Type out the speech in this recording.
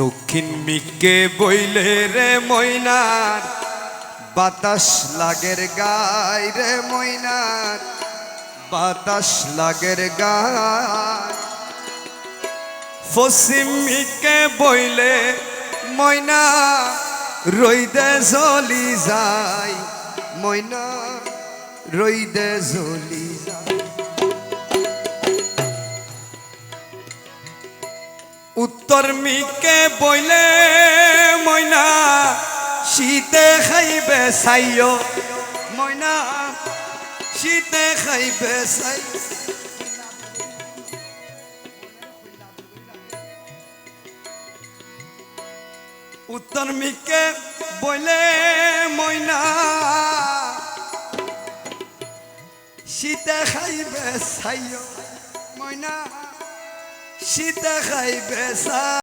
দক্ষিণ মিকে বইলে রে ময়নার বাতাস লাগের গায় রে ময়নার বাতাস লাগের গায়। পশ্চিম মিকে বইলে ময়না রইদে জ্বলি যায় ময়না রইদে জ্বলি যায়। উত্তর মিকে বইলে ময়না শীতে খাইবে চাইও ময়না শীতে খাইবে চাই। উত্তর মিকে বইলে ময়না শীতে খাইবে চাইও ময়না শীতে খাইবে চাই।